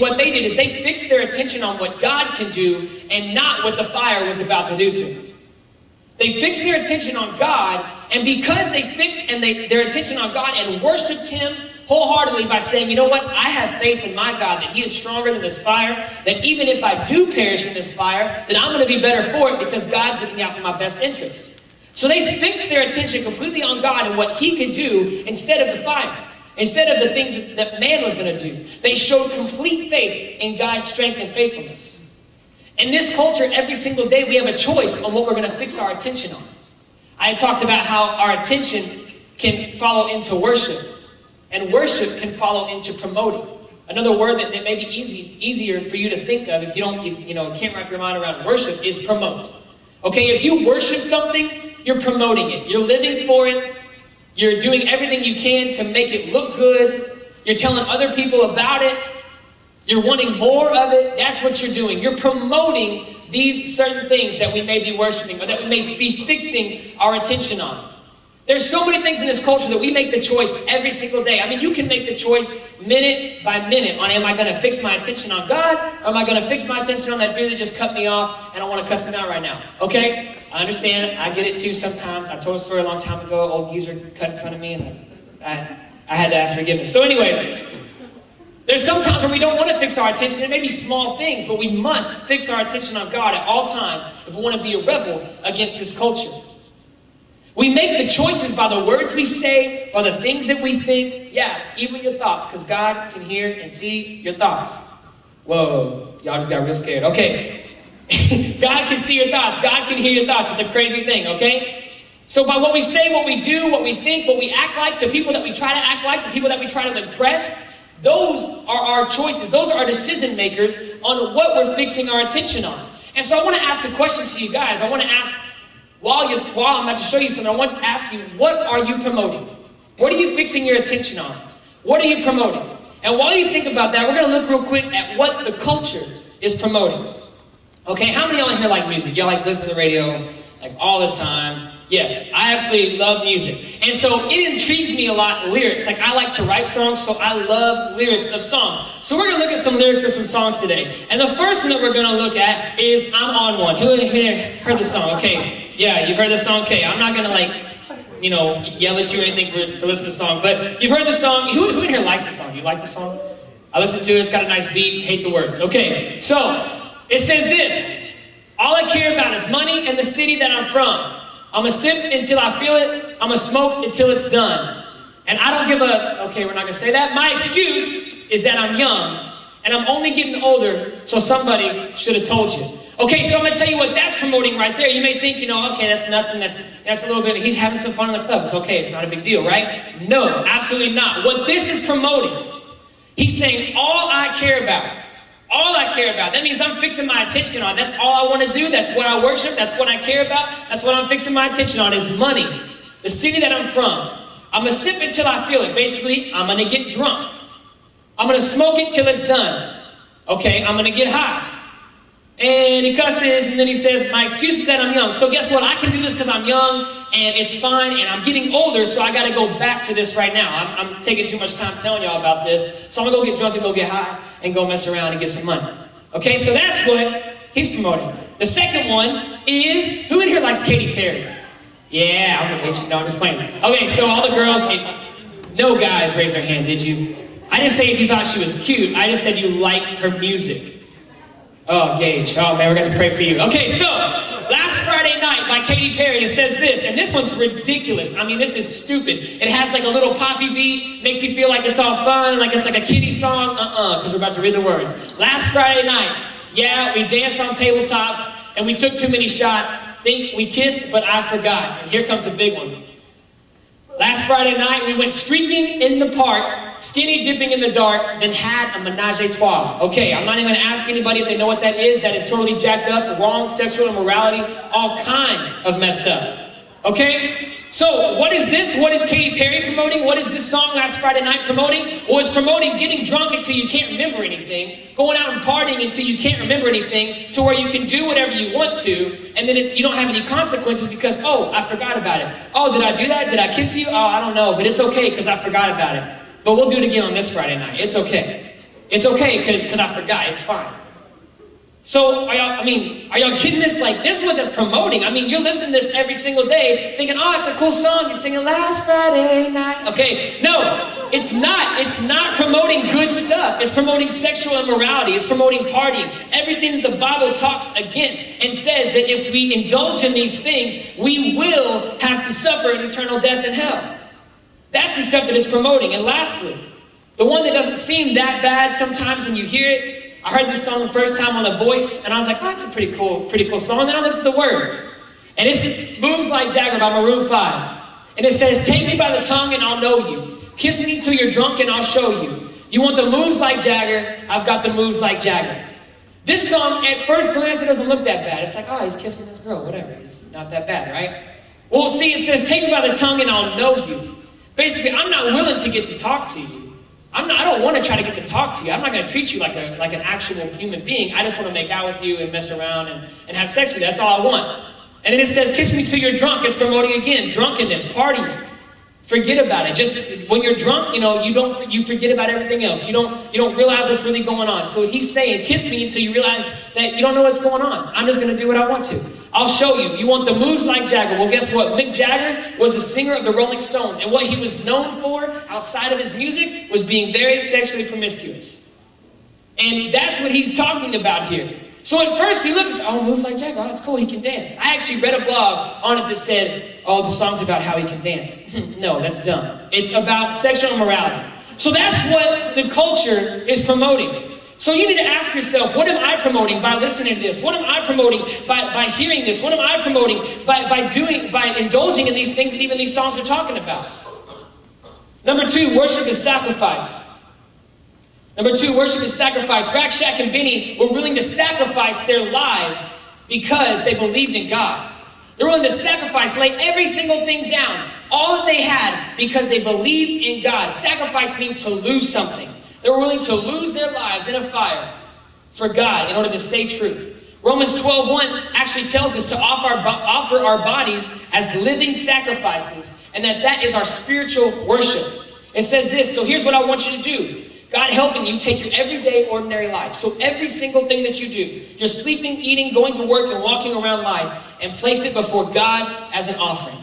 what they did is they fixed their attention on what God can do and not what the fire was about to do to them. They fixed their attention on God, and because they fixed their attention on God and worshiped Him wholeheartedly by saying, you know what, I have faith in my God that He is stronger than this fire, that even if I do perish in this fire, then I'm going to be better for it because God's looking out for my best interest. So they fixed their attention completely on God and what He could do instead of the fire, instead of the things that man was going to do. They showed complete faith in God's strength and faithfulness. In this culture, every single day, we have a choice on what we're going to fix our attention on. I had talked about how our attention can follow into worship, and worship can follow into promoting. Another word that may be easier for you to think of if you can't wrap your mind around worship is promote. Okay, if you worship something, you're promoting it. You're living for it. You're doing everything you can to make it look good. You're telling other people about it. You're wanting more of it. That's what you're doing. You're promoting these certain things that we may be worshiping or that we may be fixing our attention on. There's so many things in this culture that we make the choice every single day. I mean, you can make the choice minute by minute on, am I going to fix my attention on God, or am I going to fix my attention on that dude that just cut me off and I want to cuss him out right now? Okay? I understand. I get it too sometimes. I told a story a long time ago. Old geezer cut in front of me and I had to ask forgiveness. So anyways, there's some times where we don't want to fix our attention. It may be small things, but we must fix our attention on God at all times if we want to be a rebel against this culture. We make the choices by the words we say, by the things that we think. Yeah, even your thoughts, because God can hear and see your thoughts. Whoa, y'all just got real scared. Okay. God can see your thoughts. God can hear your thoughts. It's a crazy thing, okay? So by what we say, what we do, what we think, what we act like, the people that we try to act like, the people that we try to impress, those are our choices. Those are our decision makers on what we're fixing our attention on. And so I want to ask a question to you guys. I want to ask, while I'm about to show you something, I want to ask you, what are you promoting? What are you fixing your attention on? What are you promoting? And while you think about that, we're going to look real quick at what the culture is promoting. Okay, how many of y'all in here like music? Y'all like listen to the radio like all the time? Yes, I absolutely love music. And so it intrigues me a lot, lyrics. Like I like to write songs, so I love lyrics of songs. So we're going to look at some lyrics of some songs today. And the first one that we're going to look at is I'm On One. Who in here heard the song? Okay, yeah, you've heard the song? Okay, I'm not going to yell at you or anything for listening to the song. But you've heard the song. Who in here likes the song? You like the song? I listened to it. It's got a nice beat. Hate the words. Okay, so it says this. All I care about is money and the city that I'm from. I'm going to sip until I feel it. I'm going to smoke until it's done. And I don't give a... Okay, we're not going to say that. My excuse is that I'm young. And I'm only getting older, so somebody should have told you. Okay, so I'm going to tell you what that's promoting right there. You may think, okay, that's nothing. That's a little bit... He's having some fun in the club. It's okay. It's not a big deal, right? No, absolutely not. What this is promoting, he's saying, all I care about... All I care about. That means I'm fixing my attention on. That's all I want to do. That's what I worship. That's what I care about. That's what I'm fixing my attention on is money. The city that I'm from. I'm going to sip until I feel it. Basically, I'm going to get drunk. I'm going to smoke it till it's done. Okay, I'm going to get high. And he cusses, and then he says, my excuse is that I'm young. So guess what? I can do this because I'm young, and it's fine, and I'm getting older, so I got to go back to this right now. I'm taking too much time telling y'all about this, so I'm going to go get drunk and go get high and go mess around and get some money. Okay, so that's what he's promoting. The second one is, who in here likes Katy Perry? Yeah, I'm going to get you. No, I'm just playing. Okay, so all the girls, no guys raise their hand, did you? I didn't say if you thought she was cute. I just said you liked her music. Oh, Gage. Oh, man, we're going to pray for you. Okay, so, Last Friday Night by Katy Perry, it says this, and this one's ridiculous. I mean, this is stupid. It has like a little poppy beat, makes you feel like it's all fun, like it's like a kiddie song. Because we're about to read the words. Last Friday night, yeah, we danced on tabletops, and we took too many shots. Think we kissed, but I forgot. And here comes a big one. Last Friday night, we went streaking in the park, skinny dipping in the dark, then had a menage a trois. Okay, I'm not even going to ask anybody if they know what that is. That is totally jacked up, wrong, sexual immorality, all kinds of messed up. Okay? So, what is this? What is Katy Perry promoting? What is this song, Last Friday Night, promoting? Well, it's promoting getting drunk until you can't remember anything, going out and partying until you can't remember anything, to where you can do whatever you want to, and then you don't have any consequences because, oh, I forgot about it. Oh, did I do that? Did I kiss you? Oh, I don't know, but it's okay because I forgot about it. But we'll do it again on this Friday night. It's okay. It's okay because I forgot. It's fine. So are y'all getting this? Like, this is what they're promoting. I mean, you're listening to this every single day thinking, oh, it's a cool song. You're singing last Friday night. Okay, no, it's not. It's not promoting good stuff. It's promoting sexual immorality. It's promoting partying. Everything that the Bible talks against and says that if we indulge in these things, we will have to suffer an eternal death in hell. That's the stuff that it's promoting. And lastly, the one that doesn't seem that bad sometimes when you hear it, I heard this song the first time on The Voice, and I was like, oh, it's a pretty cool song. Then I looked at the words, and it's Moves Like Jagger by Maroon 5. And it says, take me by the tongue and I'll know you. Kiss me till you're drunk and I'll show you. You want the moves like Jagger, I've got the moves like Jagger. This song, at first glance, it doesn't look that bad. It's like, oh, he's kissing this girl, whatever. It's not that bad, right? Well, see, it says, take me by the tongue and I'll know you. Basically, I'm not willing to get to talk to you. I don't want to try to get to talk to you. I'm not going to treat you like an actual human being. I just want to make out with you and mess around and have sex with you. That's all I want. And then it says, kiss me till you're drunk. It's promoting, again, drunkenness, partying. Forget about it. Just when you're drunk, you forget about everything else. You don't realize what's really going on. So he's saying, kiss me until you realize that you don't know what's going on. I'm just going to do what I want to. I'll show you. You want the moves like Jagger. Well, guess what? Mick Jagger was a singer of the Rolling Stones. And what he was known for outside of his music was being very sexually promiscuous. And that's what he's talking about here. So at first we look and say, oh, moves like Jagger. Oh, that's cool. He can dance. I actually read a blog on it that said, oh, the song's about how he can dance. No, that's dumb. It's about sexual immorality. So that's what the culture is promoting. So you need to ask yourself, what am I promoting by listening to this? What am I promoting by hearing this? What am I promoting by indulging in these things that even these songs are talking about? Number 2, worship is sacrifice. Number 2, worship is sacrifice. Rack, Shack, and Benny were willing to sacrifice their lives because they believed in God. They're willing to sacrifice, lay every single thing down, all that they had, because they believed in God. Sacrifice means to lose something. They were willing to lose their lives in a fire for God in order to stay true. Romans 12:1 actually tells us to offer our bodies as living sacrifices, and that is our spiritual worship. It says this, so here's what I want you to do. God helping you take your everyday, ordinary life. So every single thing that you do, you're sleeping, eating, going to work, and walking around life, and place it before God as an offering.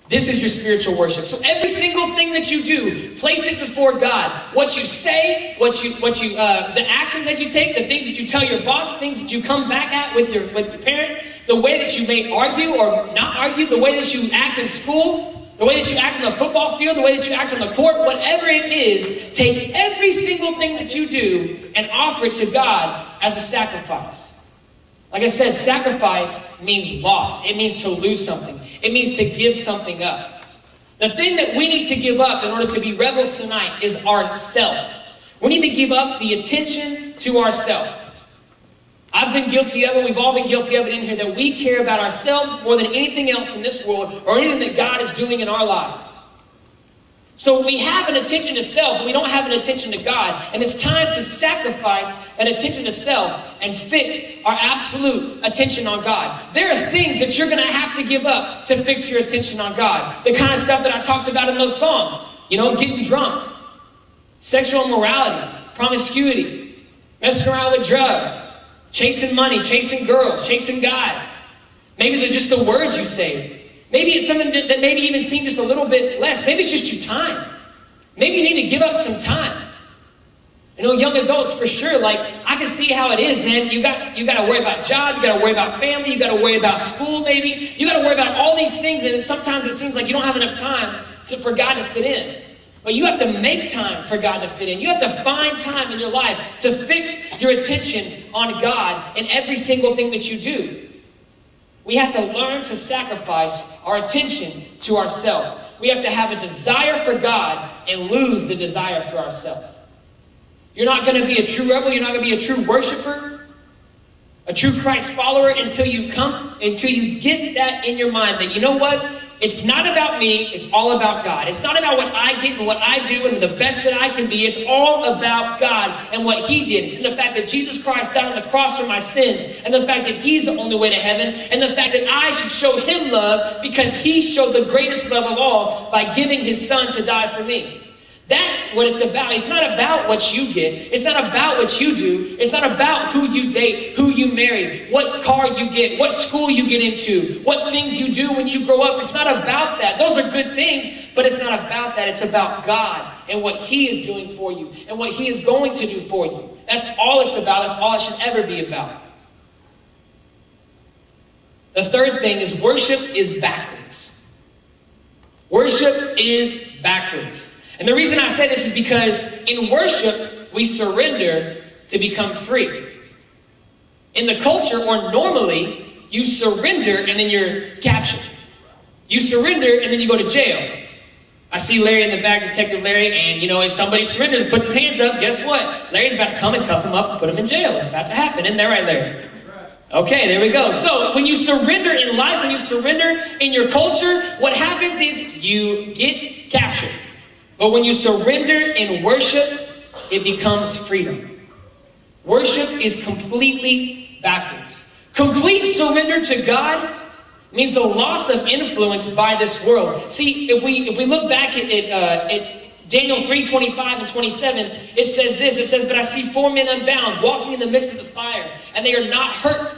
This is your spiritual worship. So every single thing that you do, place it before God. What you say, the actions that you take, the things that you tell your boss, things that you come back at with your parents, the way that you may argue or not argue, the way that you act in school, the way that you act on the football field, the way that you act on the court, whatever it is, take every single thing that you do and offer it to God as a sacrifice. Like I said, sacrifice means loss. It means to lose something. It means to give something up. The thing that we need to give up in order to be rebels tonight is ourself. We need to give up the attention to ourself. I've been guilty of it. We've all been guilty of it in here, that we care about ourselves more than anything else in this world or anything that God is doing in our lives. So we have an attention to self, but we don't have an attention to God. And it's time to sacrifice that attention to self and fix our absolute attention on God. There are things that you're going to have to give up to fix your attention on God. The kind of stuff that I talked about in those songs. Getting drunk, sexual immorality, promiscuity, messing around with drugs, chasing money, chasing girls, chasing guys. Maybe they're just the words you say. Maybe it's something that maybe even seems just a little bit less. Maybe it's just your time. Maybe you need to give up some time. Young adults for sure, I can see how it is, man. You got to worry about job, you got to worry about family, you got to worry about school maybe. You got to worry about all these things, and sometimes it seems like you don't have enough time for God to fit in. But you have to make time for God to fit in. You have to find time in your life to fix your attention on God in every single thing that you do. We have to learn to sacrifice our attention to ourselves. We have to have a desire for God and lose the desire for ourselves. You're not going to be a true rebel. You're not going to be a true worshiper, a true Christ follower until you get that in your mind that, you know what? It's not about me. It's all about God. It's not about what I get and what I do and the best that I can be. It's all about God and what He did. And the fact that Jesus Christ died on the cross for my sins. And the fact that He's the only way to heaven. And the fact that I should show Him love because He showed the greatest love of all by giving His Son to die for me. That's what it's about. It's not about what you get. It's not about what you do. It's not about who you date, who you marry, what car you get, what school you get into, what things you do when you grow up. It's not about that. Those are good things, but it's not about that. It's about God and what he is doing for you and what he is going to do for you. That's all it's about. That's all it should ever be about. The third thing is worship is backwards. Worship is backwards. And the reason I say this is because in worship, we surrender to become free. In the culture, or normally, you surrender and then you're captured. You surrender and then you go to jail. I see Larry in the back, Detective Larry, and if somebody surrenders and puts his hands up, guess what? Larry's about to come and cuff him up and put him in jail. It's about to happen. Isn't that right, Larry? Okay, there we go. So when you surrender in life, when you surrender in your culture, what happens is you get captured. But when you surrender in worship, it becomes freedom. Worship is completely backwards. Complete surrender to God means the loss of influence by this world. See, if we look back at Daniel 3:25 and 27, it says this. It says, "But I see 4 men unbound, walking in the midst of the fire, and they are not hurt.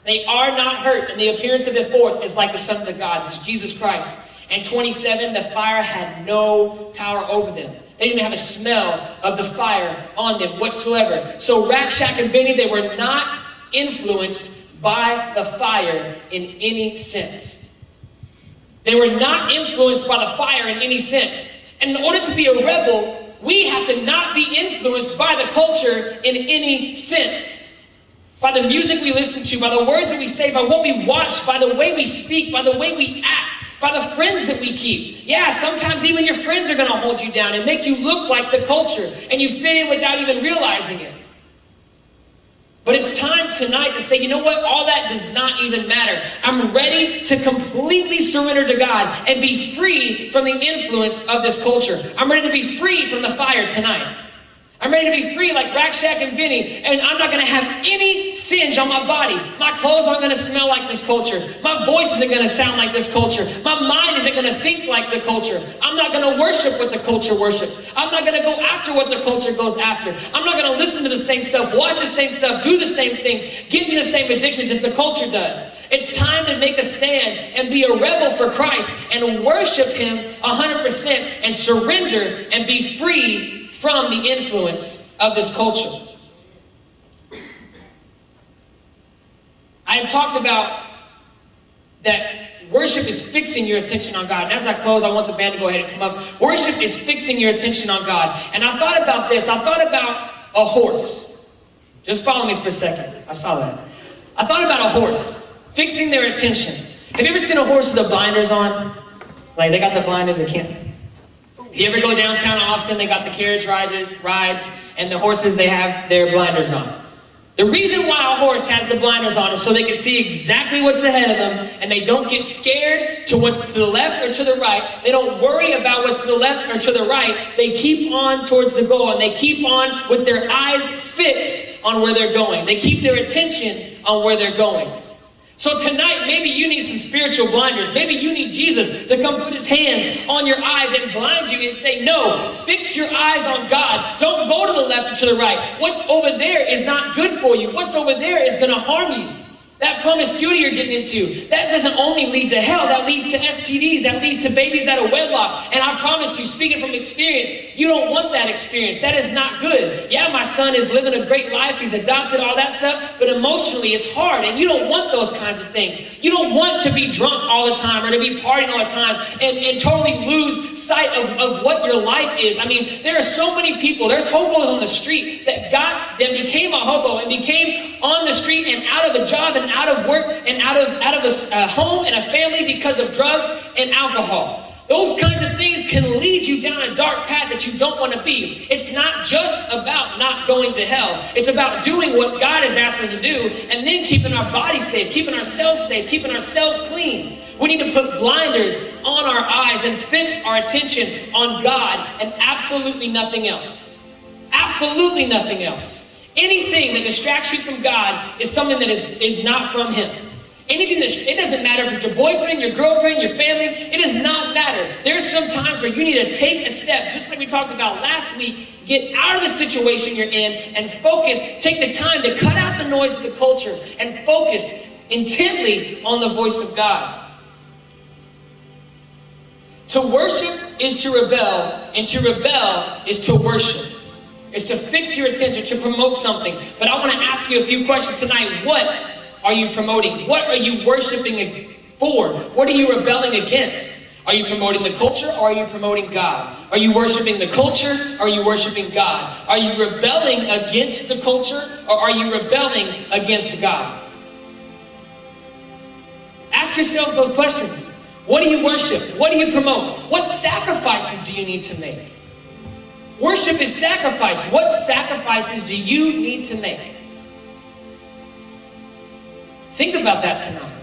They are not hurt. And the appearance of the fourth is like the Son of the gods." It's Jesus Christ. And 27, the fire had no power over them. They didn't have a smell of the fire on them whatsoever. So Rakshak and Benny, they were not influenced by the fire in any sense. They were not influenced by the fire in any sense. And in order to be a rebel, we have to not be influenced by the culture in any sense. By the music we listen to, by the words that we say, by what we watch, by the way we speak, by the way we act, by the friends that we keep. Yeah, sometimes even your friends are going to hold you down and make you look like the culture, and you fit in without even realizing it. But it's time tonight to say, you know what? All that does not even matter. I'm ready to completely surrender to God and be free from the influence of this culture. I'm ready to be free from the fire tonight. I'm ready to be free like Rakshak and Benny, and I'm not going to have any singe on my body. My clothes aren't going to smell like this culture. My voice isn't going to sound like this culture. My mind isn't going to think like the culture. I'm not going to worship what the culture worships. I'm not going to go after what the culture goes after. I'm not going to listen to the same stuff, watch the same stuff, do the same things, get in the same addictions as the culture does. It's time to make a stand and be a rebel for Christ and worship him 100% and surrender and be free from the influence of this culture. I have talked about that worship is fixing your attention on God. And as I close, I want the band to go ahead and come up. Worship is fixing your attention on God. And I thought about this. I thought about a horse. Just follow me for a second. I saw that. I thought about a horse fixing their attention. Have you ever seen a horse with the blinders on? Like they got the blinders, they can't. If you ever go downtown Austin, they got the carriage rides, and the horses, they have their blinders on. The reason why a horse has the blinders on is so they can see exactly what's ahead of them, and they don't get scared to what's to the left or to the right. They don't worry about what's to the left or to the right. They keep on towards the goal, and they keep on with their eyes fixed on where they're going. They keep their attention on where they're going. So tonight, maybe you need some spiritual blinders. Maybe you need Jesus to come put his hands on your eyes and blind you and say, no, fix your eyes on God. Don't go to the left or to the right. What's over there is not good for you. What's over there is going to harm you. That promiscuity you're getting into, that doesn't only lead to hell, that leads to STDs, that leads to babies out of wedlock. And I promise you, speaking from experience, you don't want that experience. That is not good. Yeah, my son is living a great life, he's adopted, all that stuff, but emotionally it's hard, and you don't want those kinds of things. You don't want to be drunk all the time or to be partying all the time and totally lose sight of what your life is. I mean, there are so many people, there's hobos on the street that became a hobo and became on the street and out of a job and out of work and out of a home and a family because of drugs and alcohol. Those kinds of things can lead you down a dark path that you don't want to be. It's not just about not going to hell. It's about doing what God has asked us to do and then keeping our bodies safe, keeping ourselves safe, keeping ourselves clean. We need to put blinders on our eyes and fix our attention on God and absolutely nothing else. Absolutely nothing else. Anything that distracts you from God is something that is not from him. It doesn't matter if it's your boyfriend, your girlfriend, your family. It does not matter. There's some times where you need to take a step, just like we talked about last week. Get out of the situation you're in and focus. Take the time to cut out the noise of the culture and focus intently on the voice of God. To worship is to rebel, and to rebel is to worship. It's to fix your attention, to promote something. But I want to ask you a few questions tonight. What are you promoting? What are you worshiping for? What are you rebelling against? Are you promoting the culture, or are you promoting God? Are you worshiping the culture, or are you worshiping God? Are you rebelling against the culture, or are you rebelling against God? Ask yourselves those questions. What do you worship? What do you promote? What sacrifices do you need to make? Worship is sacrifice. What sacrifices do you need to make? Think about that tonight.